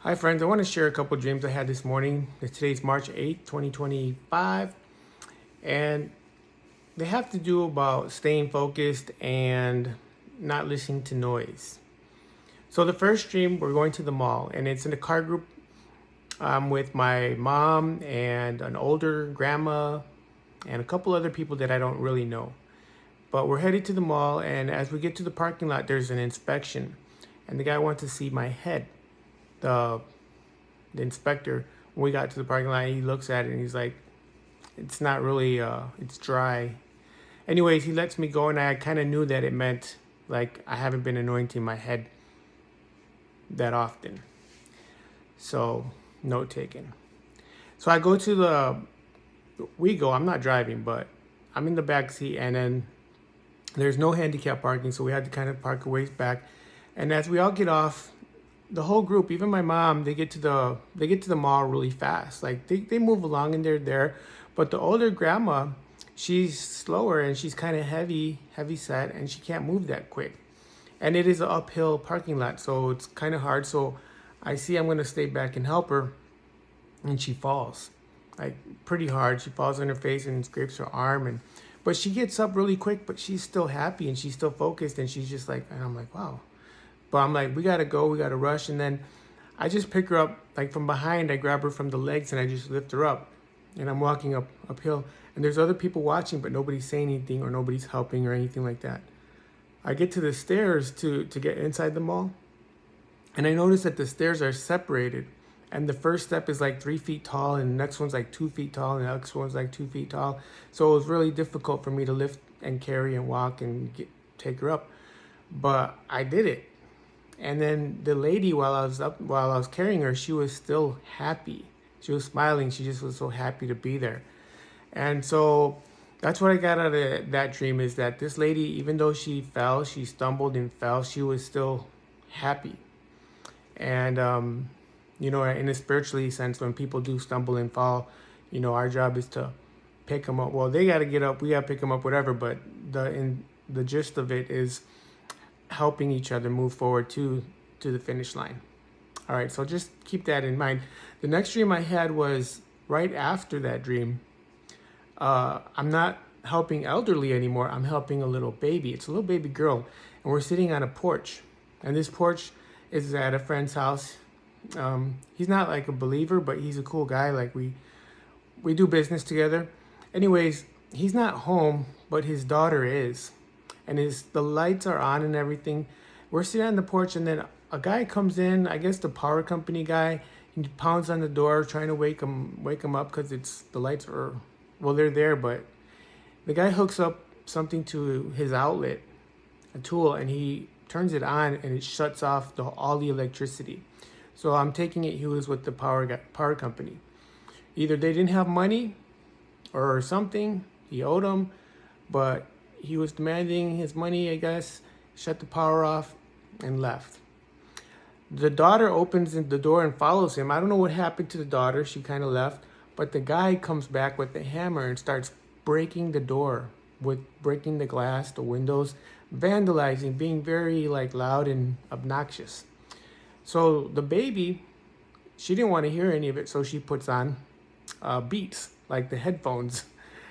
Hi friends, I want to share a couple dreams I had this morning. Today's March 8th, 2025, and they have to do about staying focused and not listening to noise. So the first dream, we're going to the mall, and it's in a car group with my mom and an older grandma and a couple other people that I don't really know. But we're headed to the mall, and as we get to the parking lot, there's an inspection, and the guy wants to see my head. The the inspector, when we got to the parking lot, he looks at it and he's like, it's not really it's dry. Anyways, he lets me go, and I kind of knew that it meant like I haven't been anointing my head that often. So note taken. So I go to the we go, I'm not driving, but I'm in the back seat, and then there's no handicap parking, so we had to kind of park a ways back. And as we all get off, the whole group, even my mom, they get to the mall really fast. Like they move along and they're there. But the older grandma, she's slower and she's kind of heavy set, and she can't move that quick. And it is an uphill parking lot, so it's kind of hard. So I see I'm gonna stay back and help her, and she falls, like pretty hard. She falls on her face and scrapes her arm, and but she gets up really quick. But she's still happy and she's still focused, and she's just like, and I'm like, wow. But I'm like, we gotta go, we gotta rush. And then I just pick her up like from behind. I grab her from the legs and I just lift her up. And I'm walking uphill. And there's other people watching, but nobody's saying anything or nobody's helping or anything like that. I get to the stairs to get inside the mall, and I notice that the stairs are separated. And the first step is like 3 feet tall, and the next one's like 2 feet tall, and the next one's like 2 feet tall. So it was really difficult for me to lift and carry and walk and take her up. But I did it. And then the lady, while I was carrying her, she was still happy. She was smiling. She just was so happy to be there. And so that's what I got out of that dream, is that this lady, even though she fell, she stumbled and fell, she was still happy. And, in a spiritually sense, when people do stumble and fall, our job is to pick them up. Well, they got to get up, we got to pick them up, whatever. But the gist of it is helping each other move forward to the finish line. All right, so just keep that in mind. The next dream I had was right after that dream. I'm not helping elderly anymore. I'm helping a little baby. It's a little baby girl, and we're sitting on a porch. And this porch is at a friend's house. He's not like a believer, but he's a cool guy. Like we do business together. Anyways, he's not home, but his daughter is, and the lights are on and everything. We're sitting on the porch, and then a guy comes in. I guess the power company guy. He pounds on the door, trying to wake him up, because it's the lights are, well, they're there, but the guy hooks up something to his outlet, a tool, and he turns it on, and it shuts off all the electricity. So I'm taking it he was with the power company. Either they didn't have money or something, he owed them, but he was demanding his money, I guess, shut the power off, and left. The daughter opens the door and follows him. I don't know what happened to the daughter. She kind of left. But the guy comes back with the hammer and starts breaking the door, with breaking the glass, the windows, vandalizing, being very like loud and obnoxious. So the baby, she didn't want to hear any of it, so she puts on Beats, like the headphones.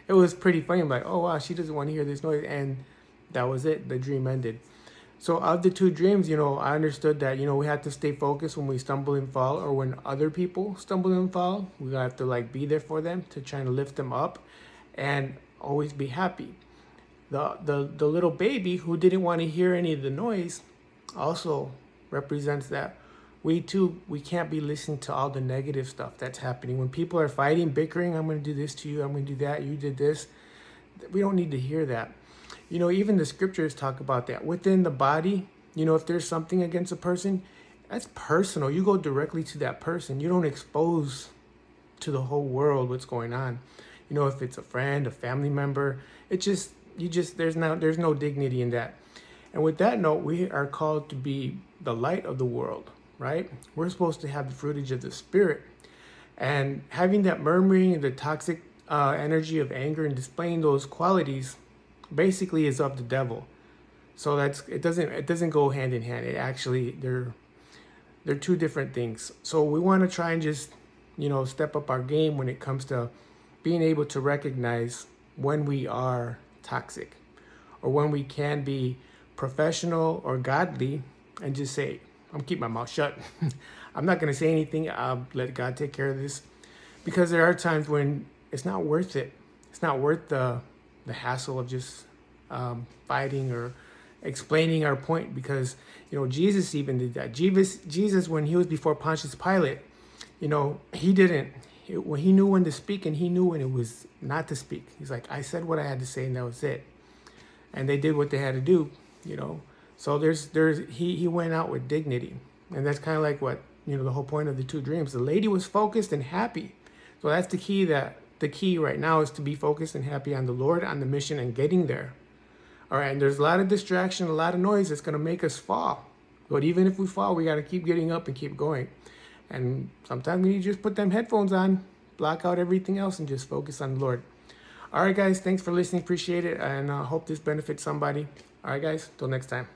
It was pretty funny. I'm like, oh wow, she doesn't want to hear this noise, and that was it. The dream ended. So of the two dreams, I understood that we have to stay focused when we stumble and fall, or when other people stumble and fall. We have to like be there for them, to try to lift them up, and always be happy. The little baby who didn't want to hear any of the noise also represents that we can't be listening to all the negative stuff that's happening. When people are fighting, bickering, I'm going to do this to you, I'm going to do that, you did this. We don't need to hear that. Even the scriptures talk about that. Within the body, if there's something against a person, that's personal. You go directly to that person. You don't expose to the whole world what's going on. If it's a friend, a family member, there's no dignity in that. And with that note, we are called to be the light of the world, right? We're supposed to have the fruitage of the Spirit. And having that murmuring and the toxic energy of anger and displaying those qualities basically is of the devil. So it doesn't go hand in hand. It actually, They're two different things. So we want to try and just, step up our game when it comes to being able to recognize when we are toxic or when we can be professional or godly and just say, I'm keep my mouth shut. I'm not going to say anything. I'll let God take care of this. Because there are times when it's not worth it. It's not worth the hassle of just fighting or explaining our point, because Jesus even did that. Jesus, when he was before Pontius Pilate, he didn't. He knew when to speak and he knew when it was not to speak. He's like, I said what I had to say and that was it. And they did what they had to do. So he went out with dignity, and that's kind of like what the whole point of the two dreams. The lady was focused and happy. So that's the key. The key right now is to be focused and happy on the Lord, on the mission, and getting there. All right, and there's a lot of distraction, a lot of noise that's going to make us fall. But even if we fall, we got to keep getting up and keep going. And sometimes we need to just put them headphones on, block out everything else, and just focus on the Lord. All right, guys, thanks for listening. Appreciate it. And I hope this benefits somebody. All right, guys, till next time.